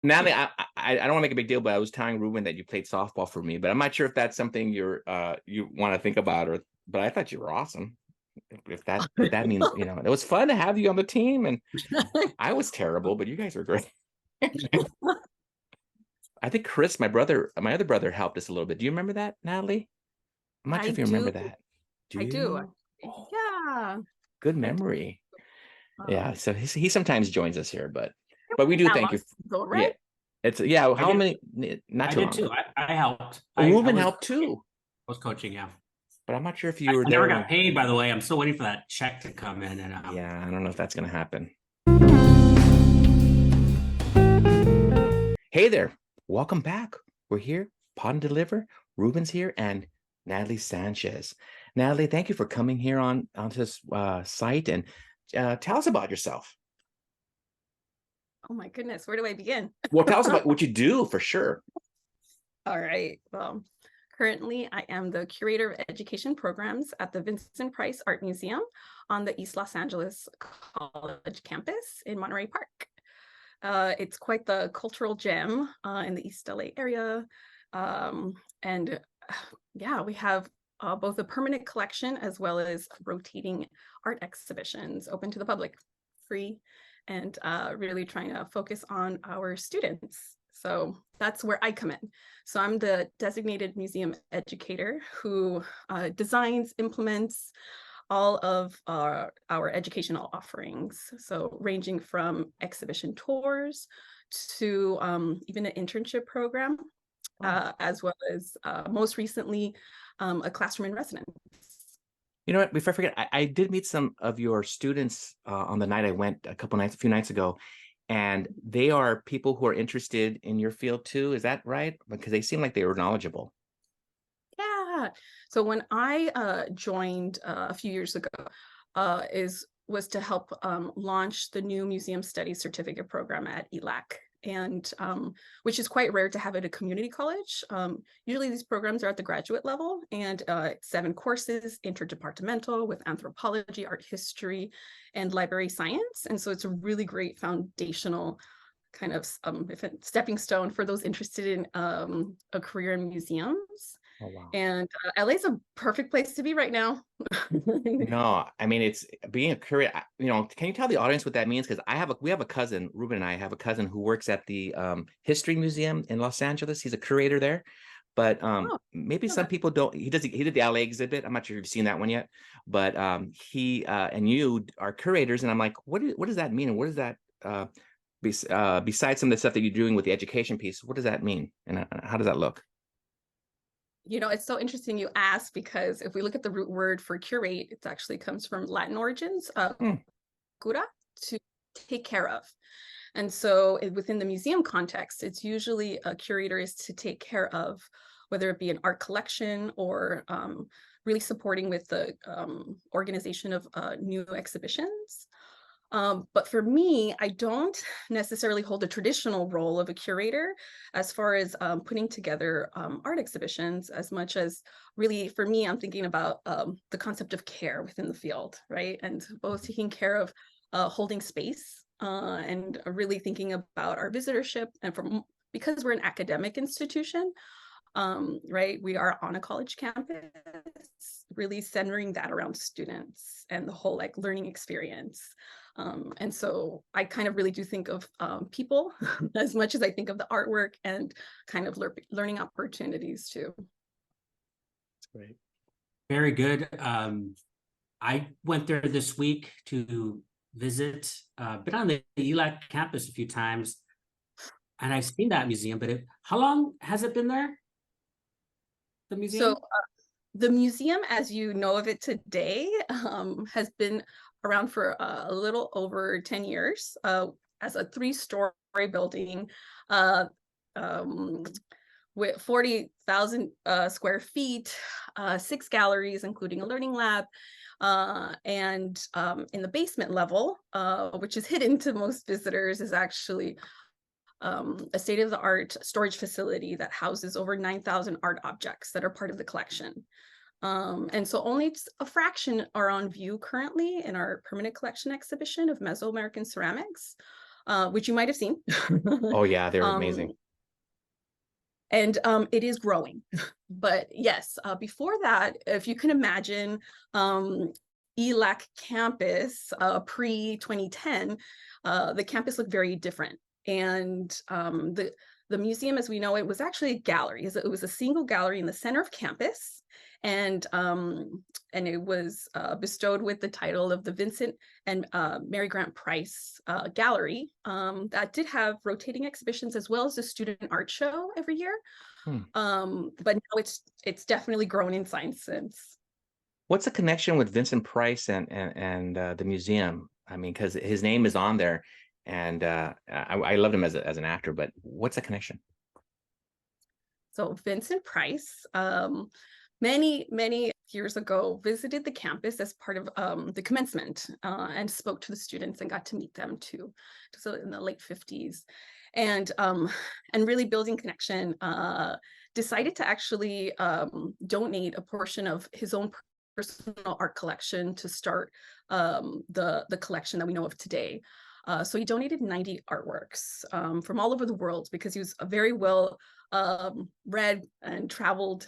Natalie, I don't want to make a big deal, but I was telling Ruben that you played softball for me, but I'm not sure if that's something you want to think about, or but I thought you were awesome. If that means, it was fun to have you on the team, and I was terrible, but you guys were great. I think Chris, my other brother, helped us a little bit. Do you remember that, Natalie? I'm not sure I if you remember do. that. Do I do. you? Oh, Yeah. good I do. memory. Yeah. Um, So he sometimes joins us here, it but we wasn't do that thank long you. ago, Yeah. right? It's yeah. I How did. many? Not I too did long too. ago. I helped. I Ruben was helped too, coaching. Yeah. but I'm not sure if you were I never there got when. paid, by the way. I'm still waiting for that check to come in. And Yeah, I don't know if that's going to happen. Hey there, welcome back. We're here, Pod and Deliver. Ruben's here, and Nathalie Sanchez. Nathalie, thank you for coming here onto this site, and tell us about yourself. Oh my goodness, where do I begin? Well, tell us about what you do for sure. All right. Well, currently I am the curator of education programs at the Vincent Price Art Museum on the East Los Angeles College campus in Monterey Park. It's quite the cultural gem in the East LA area. And yeah, we have both a permanent collection as well as rotating art exhibitions open to the public, free, and really trying to focus on our students. So that's where I come in. So I'm the designated museum educator who designs, implements all of our educational offerings. So ranging from exhibition tours to even an internship program, as well as most recently, a classroom in residence. You know what? Before I forget, I did meet some of your students on the night I went a few nights ago, and they are people who are interested in your field too. Is that right? Because they seem like they were knowledgeable. Yeah. So when I joined a few years ago, was to help launch the new Museum Studies Certificate program at ELAC, and which is quite rare to have at a community college. Usually these programs are at the graduate level, and 7 courses, interdepartmental with anthropology, art history, and library science. And so it's a really great foundational kind of stepping stone for those interested in a career in museums. Oh wow. And LA is a perfect place to be right now. No, I mean it's being a curator. Can you tell the audience what that means? Because we have a cousin, Ruben and I have a cousin who works at the History Museum in Los Angeles. He's a curator there, but Oh, maybe no, some people don't. He did the LA exhibit. I'm not sure if you've seen that one yet, but he and you are curators, and I'm like, what does that mean? And what does that besides some of the stuff that you're doing with the education piece? What does that mean, and how does that look? it's so interesting you ask, because if we look at the root word for curate, it actually comes from Latin origins, Hmm. cura, to take care of. And so within the museum context, it's usually a curator is to take care of, whether it be an art collection or really supporting with the organization of new exhibitions. But for me, I don't necessarily hold a traditional role of a curator as far as putting together art exhibitions, as much as really for me, I'm thinking about the concept of care within the field, right? And both taking care of holding space and really thinking about our visitorship. And because we're an academic institution, right, we are on a college campus, really centering that around students and the whole like learning experience. And so I kind of really do think of people as much as I think of the artwork and kind of learning opportunities too. That's great. very good. I went there this week to visit. Been on the ELAC campus a few times, and I've seen that museum. But how long has it been there? The So museum? the museum, as you know of it today, has been around for a little over 10 years as a 3-story building uh, um, with 40,000 square feet, 6 galleries, including a learning lab. And in the basement level, which is hidden to most visitors, is actually a state-of-the-art storage facility that houses over 9,000 art objects that are part of the collection. And so only a fraction are on view currently in our permanent collection exhibition of Mesoamerican ceramics. which you might have seen. Oh yeah, they're Um, amazing. and it is growing. But yes, before that, if you can imagine, ELAC campus pre-2010, the campus looked very different. And the museum as we know it was actually a gallery. It was a single gallery in the center of campus. And it was bestowed with the title of the Vincent and Mary Grant Price Gallery, that did have rotating exhibitions as well as a student art show every year. But now it's definitely grown in size since. What's the connection with Vincent Price and the museum? I mean, because his name is on there, and I loved him as an actor. But what's the connection? So Vincent Price, many years ago, visited the campus as part of the commencement, and spoke to the students and got to meet them too. So in the late 50s, and really building connection, decided to actually donate a portion of his own personal art collection to start the collection that we know of today. So he donated 90 artworks from all over the world because he was a very well read and traveled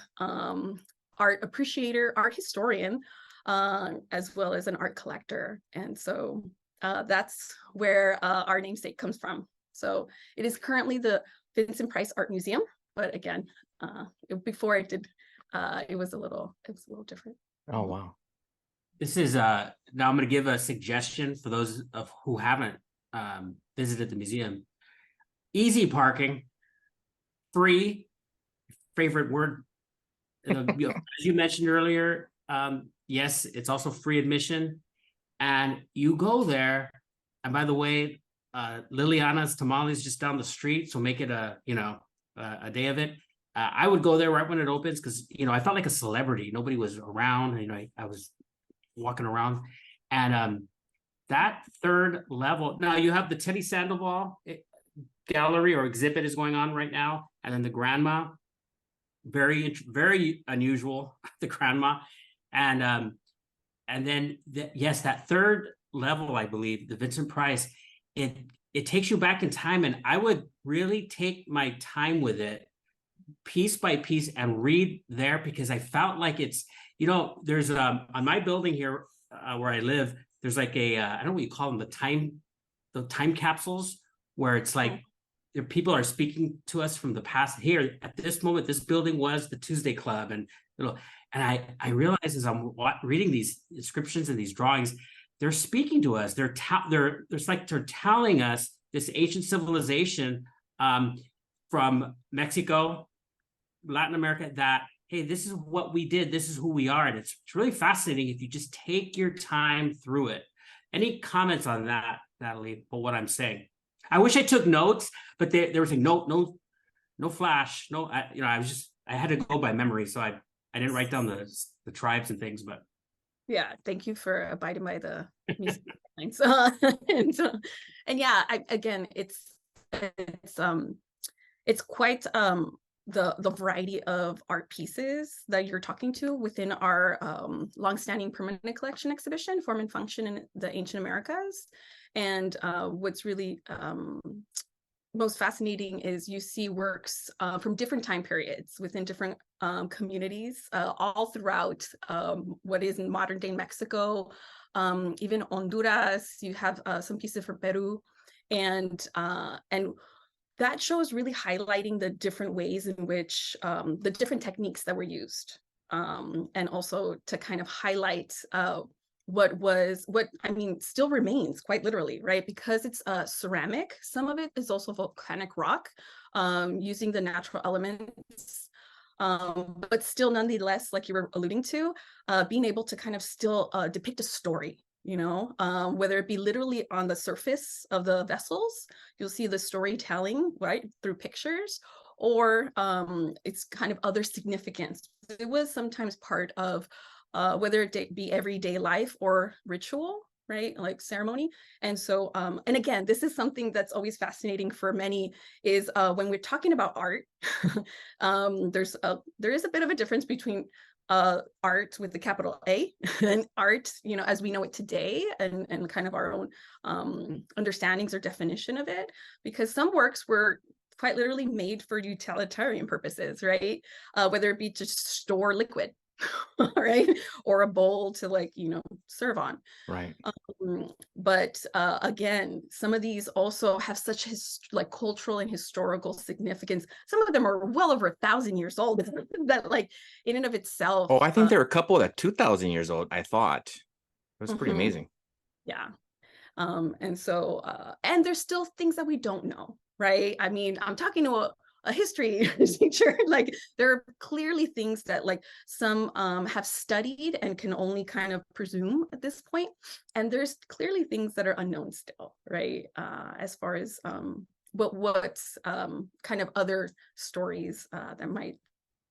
art appreciator, art historian, as well as an art collector. And so that's where our namesake comes from. So it is currently the Vincent Price Art Museum, but again, before it did, it was a little different. Oh wow. This is now I'm going to give a suggestion for those of who haven't visited the museum. Easy parking, free, favorite word. As you mentioned earlier, yes, it's also free admission, and you go there. And by the way, Liliana's Tamales just down the street, so make it a day of it. I would go there right when it opens because I felt like a celebrity. Nobody was around. I was walking around, and that third level. Now you have the Teddy Sandoval gallery or exhibit is going on right now, and then the grandma, very unusual, the grandma, and then yes, that third level, I believe, the Vincent Price, it takes you back in time, and I would really take my time with it, piece by piece, and read there, because I felt like it's there's on my building here where I live, there's like a I don't know what you call them, the time capsules, where it's like people are speaking to us from the past. Here at this moment, this building was the Tuesday Club, and I realize as I'm reading these inscriptions and these drawings, they're speaking to us. They're telling us this ancient civilization from Mexico, Latin America, that hey, this is what we did, this is who we are, and it's really fascinating if you just take your time through it. Any comments on that, Nathalie, about what I'm saying? I wish I took notes, but they were saying no flash, no. I had to go by memory, so I didn't write down the tribes and things, but. Yeah, thank you for abiding by the music lines. And yeah, again, it's quite the variety of art pieces that you're talking to within our longstanding permanent collection exhibition, Form and Function in the Ancient Americas. And what's really most fascinating is you see works from different time periods within different communities, all throughout what is in modern day Mexico, even Honduras. You have some pieces from Peru, and that show is really highlighting the different ways in which the different techniques that were used, and also to kind of highlight what I mean still remains, quite literally, right? Because it's ceramic, some of it is also volcanic rock, using the natural elements, but still nonetheless, like you were alluding to, being able to kind of still depict a story, whether it be literally on the surface of the vessels, you'll see the storytelling, right, through pictures, or it's kind of other significance. It was sometimes part of whether it be everyday life or ritual, right, like ceremony. And so, and again, this is something that's always fascinating for many, is when we're talking about art, there is a bit of a difference between art with the capital A and art, you know, as we know it today, and kind of our own understandings or definition of it, because some works were quite literally made for utilitarian purposes, right? Whether it be to store liquid, right, or a bowl to, like, you know, serve on. Right. But again, some of these also have such like cultural and historical significance. Some of them are well over 1,000 years old that, like, in and of itself. Oh, I think there are a couple that 2,000 years old. I thought it was pretty amazing. Yeah. And so, and there's still things that we don't know, right? I mean, I'm talking to a history teacher. Like, there are clearly things that, like, some have studied and can only kind of presume at this point, and there's clearly things that are unknown still, right? As far as what's kind of other stories that might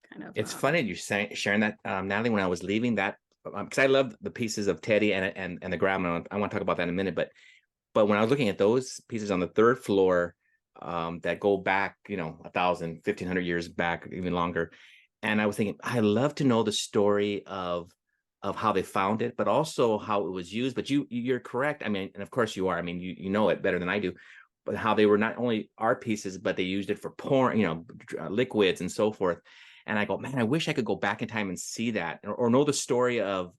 kind of. It's funny you sharing that, Natalie. When I was leaving that, because I love the pieces of Teddy and the grandma. I want to talk about that in a minute, but when I was looking at those pieces on the third floor, that go back, you know, 1,000, 1,500 years back, even longer, and I was thinking, I love to know the story of how they found it, but also how it was used. But you're correct. I mean, and of course you are. I mean, you know it better than I do. But how they were not only art pieces, but they used it for pouring, you know, liquids and so forth. And I go, man, I wish I could go back in time and see that, or know the story of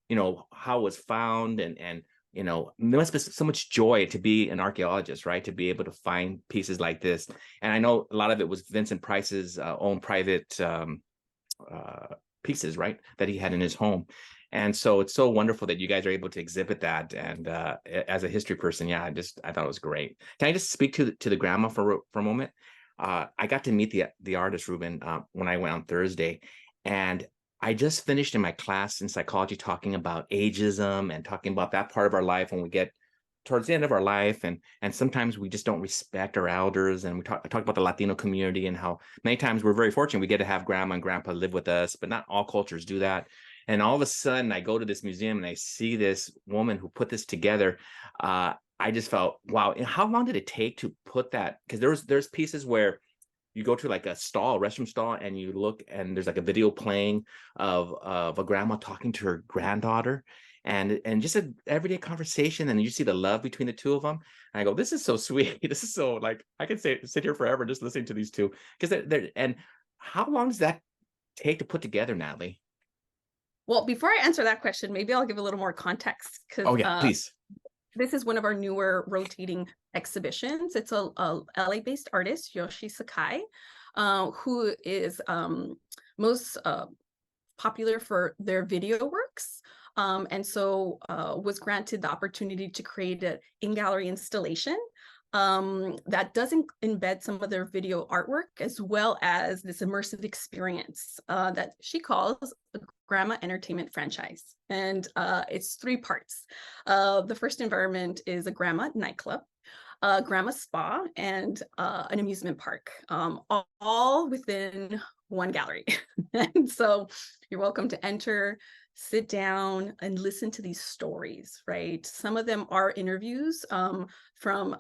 you know, how it was found, and you know, there must be so much joy to be an archaeologist, right? To be able to find pieces like this. And I know a lot of it was Vincent Price's own private pieces, right, that he had in his home. And so it's so wonderful that you guys are able to exhibit that. And as a history person, yeah, I thought it was great. Can I just speak to the grandma for a moment? I got to meet the artist Ruben when I went on Thursday, and I just finished in my class in psychology talking about ageism and talking about that part of our life when we get towards the end of our life, and sometimes we just don't respect our elders. And I talked about the Latino community and how many times we're very fortunate we get to have grandma and grandpa live with us, but not all cultures do that. And all of a sudden, I go to this museum and I see this woman who put this together. I just felt, wow. And how long did it take to put that? Because there's pieces where you go to like a restroom stall, and you look, and there's like a video playing of a grandma talking to her granddaughter, and just an everyday conversation, and you see the love between the two of them. And I go, this is so sweet. This is so, like, I could sit here forever just listening to these two, because they're. And how long does that take to put together, Natalie? Well, before I answer that question, maybe I'll give a little more context, because Oh yeah, please. This is one of our newer rotating exhibitions. It's a LA-based artist, Yoshi Sakai, who is most popular for their video works. And so was granted the opportunity to create an in-gallery installation that does embed some of their video artwork, as well as this immersive experience that she calls a Grandma Entertainment Franchise. And it's 3 parts. The first environment is a grandma nightclub, a grandma spa, and an amusement park, all within one gallery. And so you're welcome to enter, sit down, and listen to these stories, right? Some of them are interviews from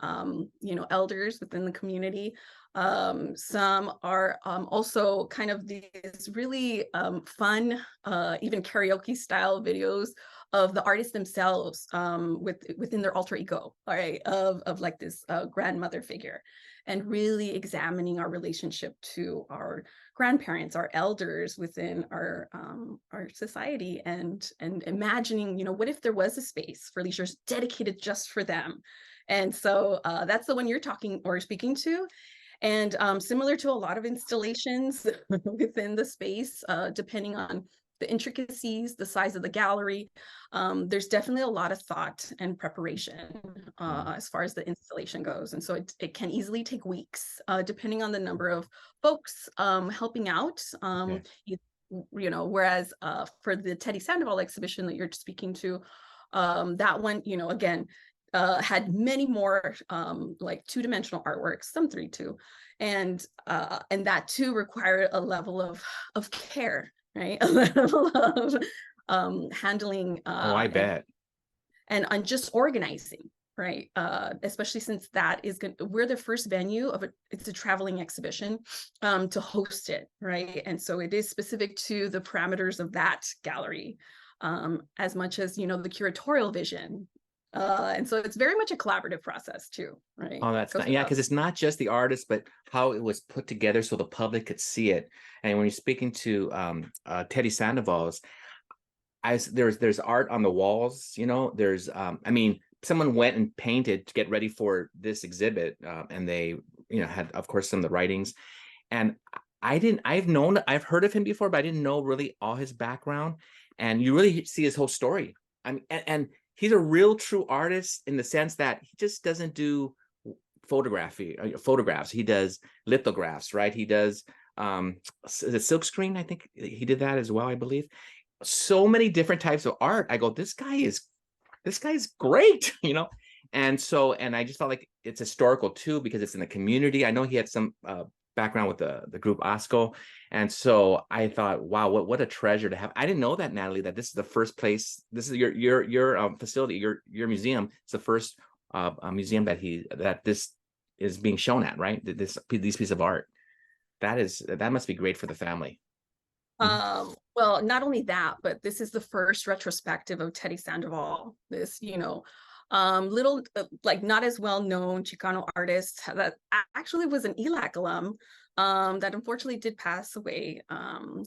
you know, elders within the community. Some are also kind of these really fun, even karaoke style videos of the artists themselves within their alter ego, all right, of like this grandmother figure, and really examining our relationship to our grandparents, our elders within our society, and imagining, you know, what if there was a space for leisure dedicated just for them. And so that's the one you're talking or speaking to. And similar to a lot of installations within the space, depending on the intricacies, the size of the gallery, there's definitely a lot of thought and preparation as far as the installation goes. And so it can easily take weeks, depending on the number of folks helping out. You know, whereas for the Teddy Sandoval exhibition that you're speaking to, that one, you know, again, had many more like 2-dimensional artworks, some 3 too, and that too required a level of care, right? A level of handling. Oh, I bet. And just organizing, right? Especially since that is we're the first venue of it's a traveling exhibition to host it, right? And so it is specific to the parameters of that gallery, as much as, the curatorial vision. And so it's very much a collaborative process too, right? Oh, that's not, yeah, because it's not just the artist, but how it was put together so the public could see it. And when you're speaking to Teddy Sandoval's, there's art on the walls, there's I mean, someone went and painted to get ready for this exhibit, and they had, of course, some of the writings. And I've heard of him before, but I didn't know really all his background. And you really see his whole story. I mean, and he's a real true artist in the sense that he just doesn't do photographs. He does lithographs, right? He does the silk screen. I think he did that as well, I believe. So many different types of art. I go, this guy's great, and I just felt like it's historical too, because it's in the community. I know he had some background with the group OSCO, and so I thought, wow, what a treasure to have. I didn't know that, Nathalie, that this is the first place. This is your facility, your museum. It's the first museum that this is being shown at, right? These piece of art. That must be great for the family. Well, not only that, but this is the first retrospective of Teddy Sandoval, this, little, like not as well known Chicano artist that actually was an ELAC alum, that unfortunately did pass away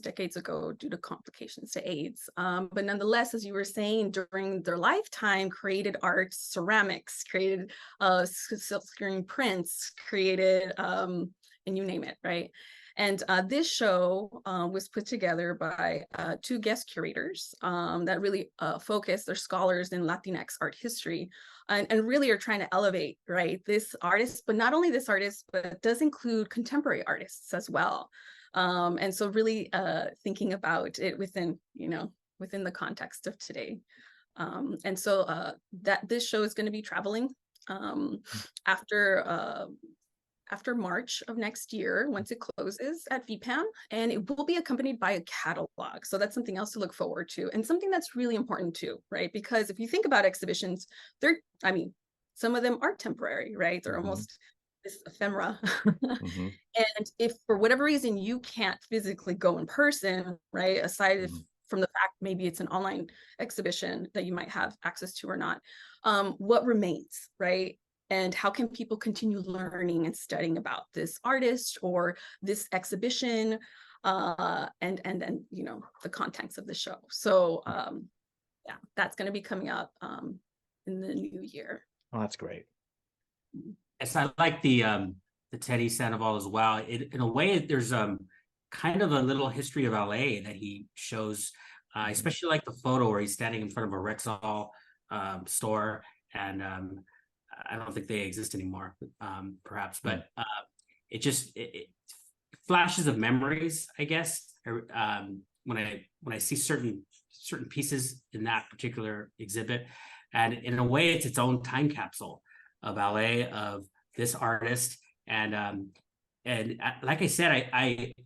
decades ago due to complications to AIDS. But nonetheless, as you were saying, during their lifetime, created art, ceramics, created silk screen prints, created, and you name it, right? And this show was put together by two guest curators that really focus, they're scholars in Latinx art history, and really are trying to elevate, right, this artist, but not only this artist, but it does include contemporary artists as well. And so really thinking about it within the context of today. And so that this show is going to be traveling after March of next year, once it closes at VPAM, and it will be accompanied by a catalog. So that's something else to look forward to, and something that's really important too, right? Because if you think about exhibitions, some of them are temporary, right? They're almost this ephemera. And if for whatever reason you can't physically go in person, right? Aside from the fact maybe it's an online exhibition that you might have access to or not, what remains, right? And how can people continue learning and studying about this artist or this exhibition, and then the contents of the show. So yeah, that's going to be coming up in the new year. Oh, that's great. Yes, I like the Teddy Sandoval as well. In a way, there's kind of a little history of LA that he shows, especially like the photo where he's standing in front of a Rexall store, and I don't think they exist anymore, perhaps, but it flashes of memories, I guess. When I see certain pieces in that particular exhibit, and in a way, it's its own time capsule of LA, of this artist, and like I said,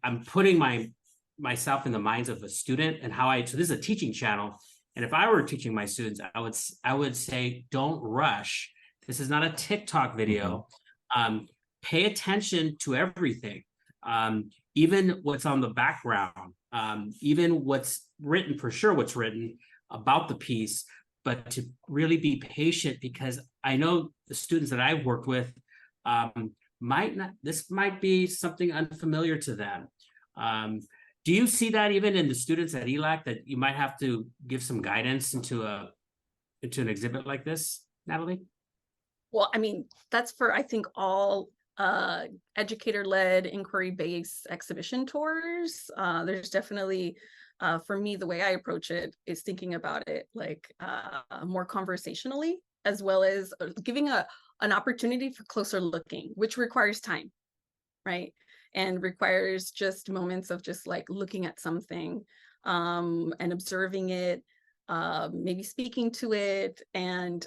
I'm putting myself in the minds of a student, and so this is a teaching channel, and if I were teaching my students, I would say, don't rush. This is not a TikTok video. Pay attention to everything, even what's on the background, even what's written, for sure what's written about the piece, but to really be patient, because I know the students that I've worked with this might be something unfamiliar to them. Do you see that even in the students at ELAC, that you might have to give some guidance into an exhibit like this, Nathalie? Well, I mean, that's for, I think, all educator-led, inquiry-based exhibition tours. There's definitely, for me, the way I approach it is thinking about it like more conversationally, as well as giving an opportunity for closer looking, which requires time, right? And requires just moments of just like looking at something and observing it, maybe speaking to it, and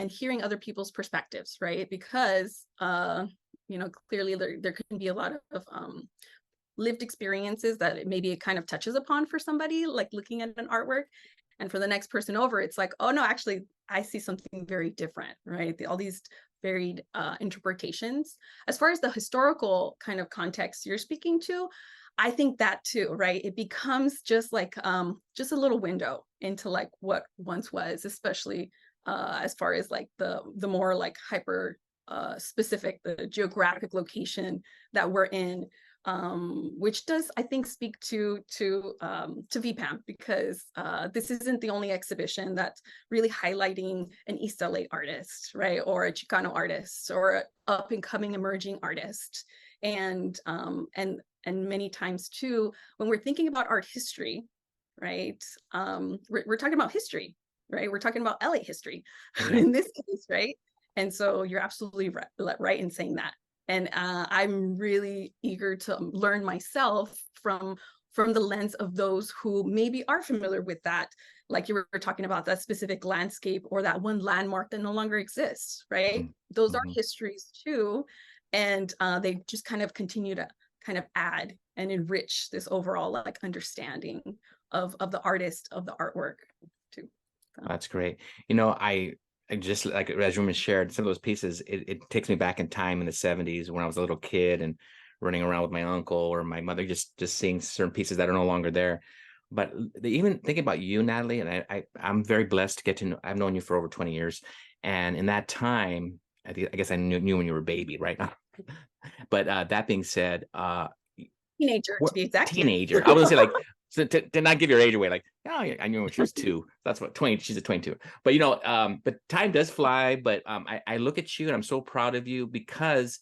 hearing other people's perspectives, right? Because clearly there can be a lot of lived experiences that maybe it kind of touches upon for somebody, like looking at an artwork, and for the next person over, it's like, oh no, actually I see something very different, right? All these varied interpretations. As far as the historical kind of context you're speaking to, I think that too, right? It becomes just like just a little window into like what once was, especially as far as like the more like hyper specific, the geographic location that we're in, which does, I think, speak to VPAM, because this isn't the only exhibition that's really highlighting an East LA artist, right, or a Chicano artist, or an up and coming emerging artist, and many times too, when we're thinking about art history, right, we're talking about history, right? We're talking about LA history in this case, right? And so you're absolutely right in saying that. And I'm really eager to learn myself from the lens of those who maybe are familiar with that, like you were talking about, that specific landscape or that one landmark that no longer exists, right? Those are histories too, and they just kind of continue to kind of add and enrich this overall like understanding of the artist, of the artwork too. So. That's great. You know, I just, like as Ruben shared, some of those pieces, it takes me back in time in the 70s when I was a little kid and running around with my uncle or my mother, just seeing certain pieces that are no longer there. But even thinking about you, Nathalie, and I'm very blessed to get to know, I've known you for over 20 years. And in that time, I guess I knew when you were a baby, right? But that being said, teenager to be exact. Teenager. I was gonna say, like, so to not give your age away, like, oh, I knew when she was 2. That's what 20. She's at 22. But you know, but time does fly. But I look at you and I'm so proud of you, because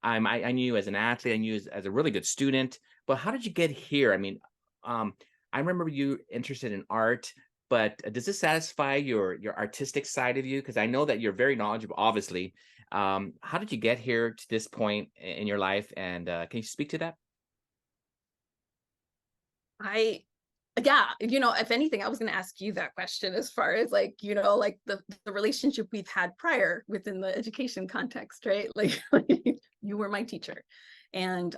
I knew you as an athlete. I knew you as a really good student. But how did you get here? I mean, I remember you interested in art. But does this satisfy your artistic side of you? Because I know that you're very knowledgeable, obviously. How did you get here to this point in your life? And can you speak to that? Yeah, you know, if anything, I was going to ask you that question, as far as like, you know, like the relationship we've had prior within the education context, right? Like you were my teacher, and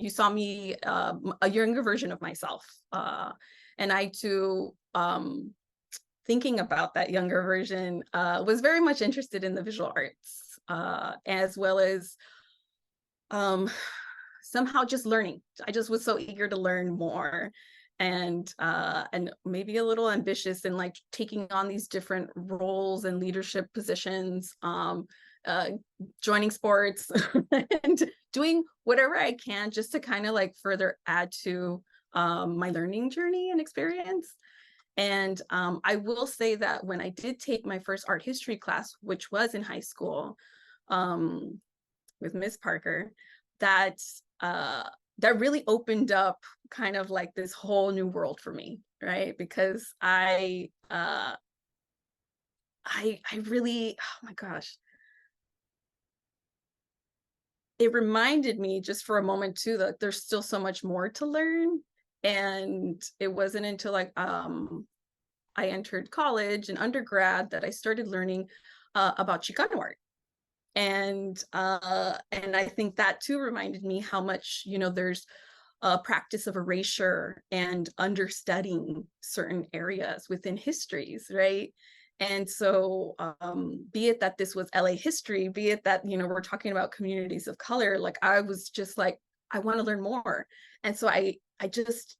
you saw me a younger version of myself, and I too, thinking about that younger version, was very much interested in the visual arts, as well as somehow just learning. I just was so eager to learn more, and maybe a little ambitious in like taking on these different roles and leadership positions, joining sports and doing whatever I can just to kind of like further add to my learning journey and experience. And I will say that when I did take my first art history class, which was in high school, with Ms. Parker, that really opened up kind of like this whole new world for me, right? Because I really, oh my gosh, it reminded me just for a moment too that there's still so much more to learn. And it wasn't until like I entered college and undergrad that I started learning about Chicano art. And I think that too reminded me how much, you know, there's a practice of erasure and understudying certain areas within histories, right? And so be it that this was LA history, be it that, you know, we're talking about communities of color, like I was just like, I want to learn more. And so I just,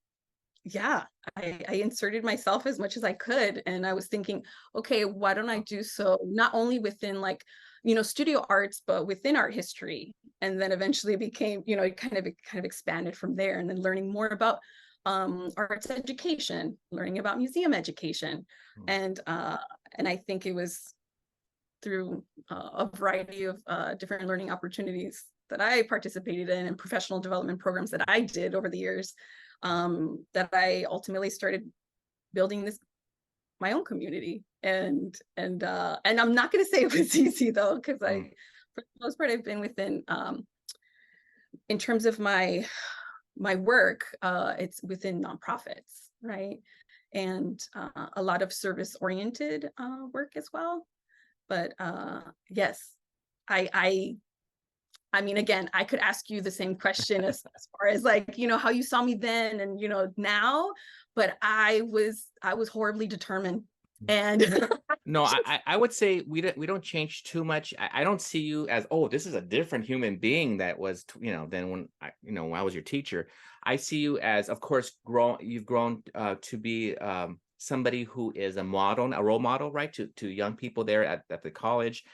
yeah, I inserted myself as much as I could. And I was thinking, okay, why don't I do so not only within like, you know, studio arts, but within art history. And then eventually became, you know, it kind of expanded from there, and then learning more about arts education, learning about museum education. And I think it was through a variety of different learning opportunities that I participated in and professional development programs that I did over the years, that I ultimately started building my own community. And I'm not going to say it was easy though, because for the most part, I've been within, in terms of my work, it's within nonprofits, right? And a lot of service oriented work as well. But yes, I mean, again, I could ask you the same question as far as like, you know, how you saw me then and, you know, now, but I was horribly determined, and No, I would say we don't change too much. I don't see you as, oh, this is a different human being that was, than when I was your teacher. I see you as, of course, you've grown to be somebody who is a role model, right, to young people there at the college.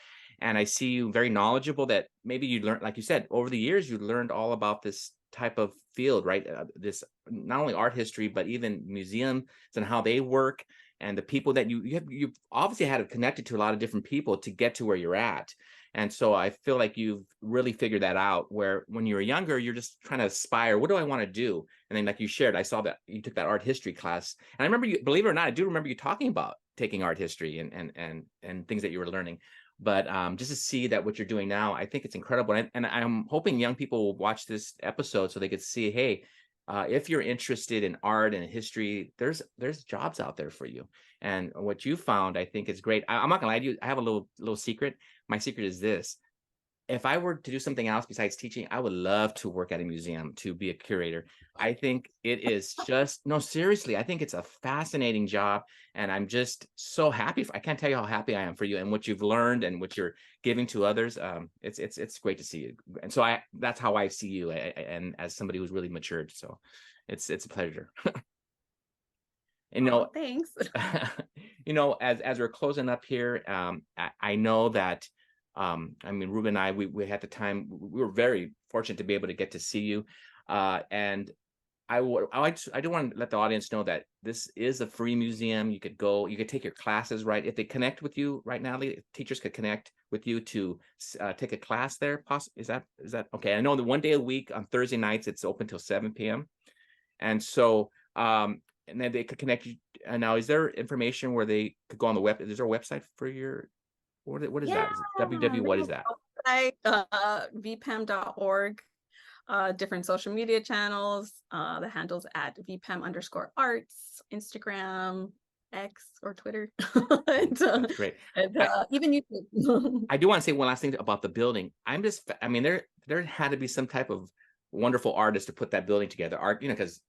And I see you very knowledgeable, that maybe you learned, like you said, over the years, you learned all about this type of field, right? This, not only art history, but even museums and how they work, and the people that you've obviously had to connected to a lot of different people to get to where you're at. And so I feel like you've really figured that out, where when you were younger, you're just trying to aspire, what do I want to do? And then, like you shared, I saw that you took that art history class, and I remember you, believe it or not, I do remember you talking about taking art history and things that you were learning. But just to see that what you're doing now, I think it's incredible. And I'm hoping young people will watch this episode so they could see, hey, if you're interested in art and history, there's jobs out there for you. And what you found, I think, is great. I'm not gonna lie to you. I have a little secret. My secret is this: if I were to do something else besides teaching, I would love to work at a museum, to be a curator. I think it is just, no, seriously, I think it's a fascinating job. And I'm just so happy. I can't tell you how happy I am for you and what you've learned and what you're giving to others. It's great to see you. And so that's how I see you, and as somebody who's really matured. So it's a pleasure. Oh, thanks. As we're closing up here, I know that, I mean, Ruben and I, we had the time, we were very fortunate to be able to get to see you. And I do want to let the audience know that this is a free museum. You could go, you could take your classes, right? If they connect with you right now, teachers could connect with you to take a class there. Is that okay? I know that one day a week on Thursday nights, it's open till 7 p.m. And so, and then they could connect you. And now, is there information where they could go on the web? Is there a website for your, what is that? Is it www, what is that? vpam.org. Different social media channels. The handles at vpam_arts, Instagram, X, or Twitter. And, That's great. And even YouTube. I do want to say one last thing about the building. I mean, there had to be some type of wonderful artist to put that building together. Art, because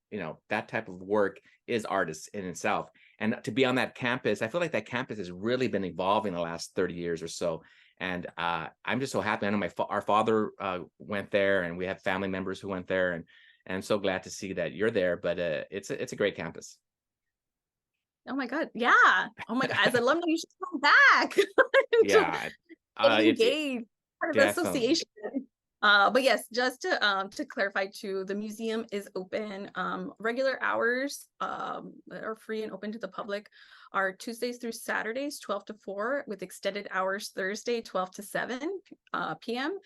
that type of work is artists in itself. And to be on that campus, I feel like that campus has really been evolving the last 30 years or so. And I'm just so happy. I know our father went there, and we have family members who went there, and I'm so glad to see that you're there. But it's a great campus. Oh my God. Yeah. Oh my God. As alumni, you should come back. Yeah. Engage. Part of the association. But yes, just to clarify too, the museum is open. Regular hours that are free and open to the public are Tuesdays through Saturdays, 12 to 4, with extended hours Thursday, 12 to 7 p.m.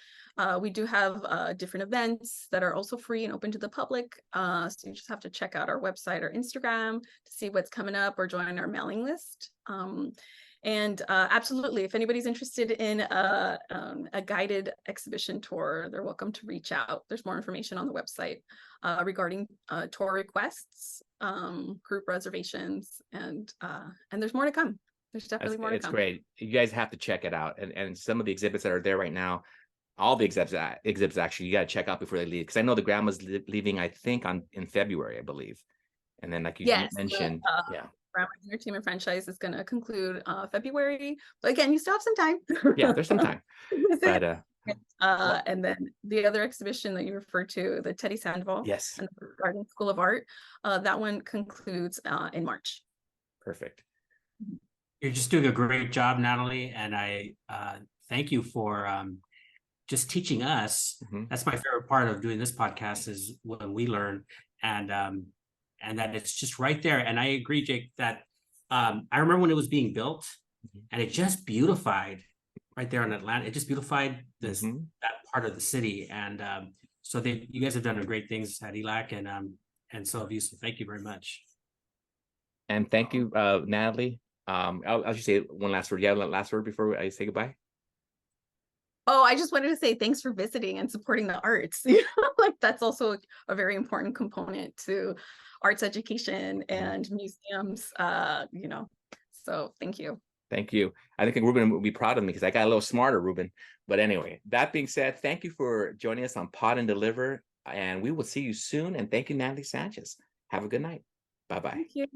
We do have different events that are also free and open to the public. So you just have to check out our website or Instagram to see what's coming up, or join our mailing list. And absolutely, if anybody's interested in a guided exhibition tour, they're welcome to reach out. There's more information on the website regarding tour requests, group reservations, and there's more to come. There's definitely more to come. It's great. You guys have to check it out. And some of the exhibits that are there right now, all the exhibits actually, you got to check out before they leave. Because I know the grandma's leaving, I think, in February, I believe. And then, like you mentioned, yeah. Grandma's Entertainment franchise is going to conclude February, but again, you still have some time. Yeah, there's some time. But and then the other exhibition that you referred to, the Teddy Sandoval, yes, and the Garden School of Art, that one concludes in March. Perfect. You're just doing a great job, Nathalie, and I thank you for just teaching us. Mm-hmm. That's my favorite part of doing this podcast, is when we learn, and that it's just right there. And I agree, Jake, that I remember when it was being built, and it just beautified right there in Atlanta. It just beautified that part of the city. And so you guys have done great things at ELAC, and so have you. So thank you very much. And thank you, Nathalie. I'll just say one last word. Yeah, last word before I say goodbye. Oh, I just wanted to say thanks for visiting and supporting the arts. Like that's also a very important component to arts education and museums, so thank you. Thank you. I think Ruben will be proud of me because I got a little smarter, Ruben. But anyway, that being said, thank you for joining us on Pod and Deliver, and we will see you soon. And thank you, Nathalie Sanchez. Have a good night. Bye-bye. Thank you.